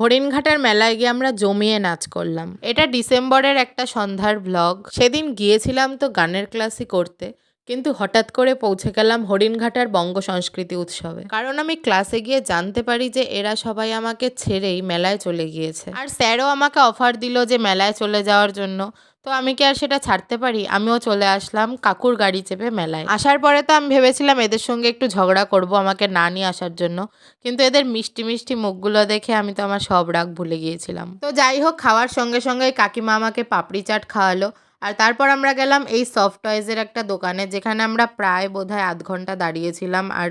হরিণঘাটার মেলায় গিয়ে আমরা জমিয়ে নাচ করলাম। এটা ডিসেম্বরের একটা সন্ধ্যার ব্লগ। সেদিন গিয়েছিলাম তো গানের ক্লাসই করতে, কিন্তু হঠাৎ করে পৌঁছে গেলাম হরিণঘাটার বঙ্গ সংস্কৃতি উৎসবে। কারণ আমি ক্লাসে গিয়ে জানতে পারি যে এরা সবাই আমাকে ছেড়েই মেলায় চলে গিয়েছে। আর স্যারও আমাকে অফার দিল যে মেলায় চলে যাওয়ার জন্য। তো আমি কি আর সেটা ছাড়তে পারি? আমিও চলে আসলাম কাকুর গাড়ি চেপে মেলায়। আসার পরে তো আমি ভেবেছিলাম এদের সঙ্গে একটু ঝগড়া করব আমাকে না নিয়ে আসার জন্য, কিন্তু এদের মিষ্টি মিষ্টি মুখগুলো দেখে আমি তো আমার সব রাগ ভুলে গিয়েছিলাম। তো যাই হোক, খাওয়ার সঙ্গে সঙ্গে কাকিমা আমাকে পাপড়ি চাট খাওয়ালো। আর তারপর আমরা গেলাম এই সফট টয়েজের একটা দোকানে, যেখানে আমরা প্রায় বোধহয় আধ ঘন্টা দাঁড়িয়েছিলাম আর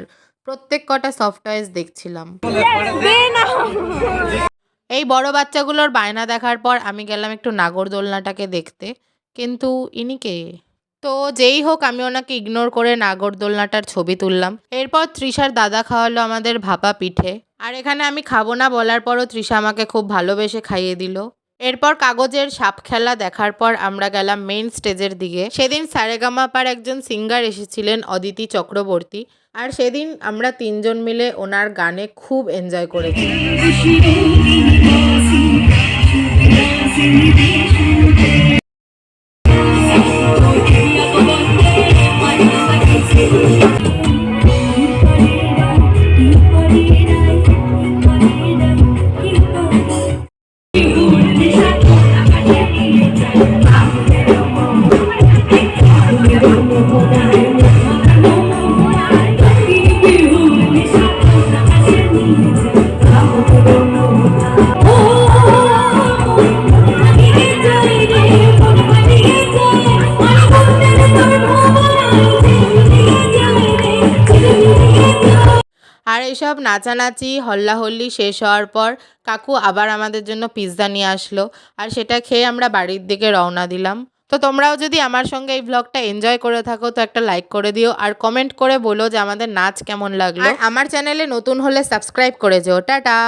প্রত্যেক কটা সফট টয়েজ দেখছিলাম। এই বড় বাচ্চাগুলোর বায়না দেখার পর আমি গেলাম একটু নাগরদোলনাটাকে দেখতে। কিন্তু ইনি কে? তো যেই হোক, আমি ওনাকে ইগনোর করে নাগরদোলনাটার ছবি তুললাম। এরপর তৃষার দাদা খাওয়ালো আমাদের ভাপা পিঠে। আর এখানে আমি খাবো না বলার পরও তৃষা আমাকে খুব ভালোবেসে খাইয়ে দিল। এরপর কাগজের সাপ খেলা দেখার পর আমরা গেলাম মেইন স্টেজের দিকে। সেদিন সারেগামাপার একজন সিঙ্গার এসেছিলেন, অদিতি চক্রবর্তী। আর সেদিন আমরা তিনজন মিলে ওনার গানে খুব এনজয় করেছি। আর এইসব নাচানাচি হল্লাহল্লি শেষ হওয়ার পর কাকু আবার আমাদের জন্য পিৎজা নিয়ে আসলো, আর সেটা খেয়ে আমরা বাড়ির দিকে রওনা দিলাম। তো তোমরাও যদি আমার সঙ্গে এই ব্লগটা এনজয় করে থাকো তো একটা লাইক করে দিও, আর কমেন্ট করে বলো যে আমাদের নাচ কেমন লাগলো। আর আমার চ্যানেলে নতুন হলে সাবস্ক্রাইব করে যেও। টাটা।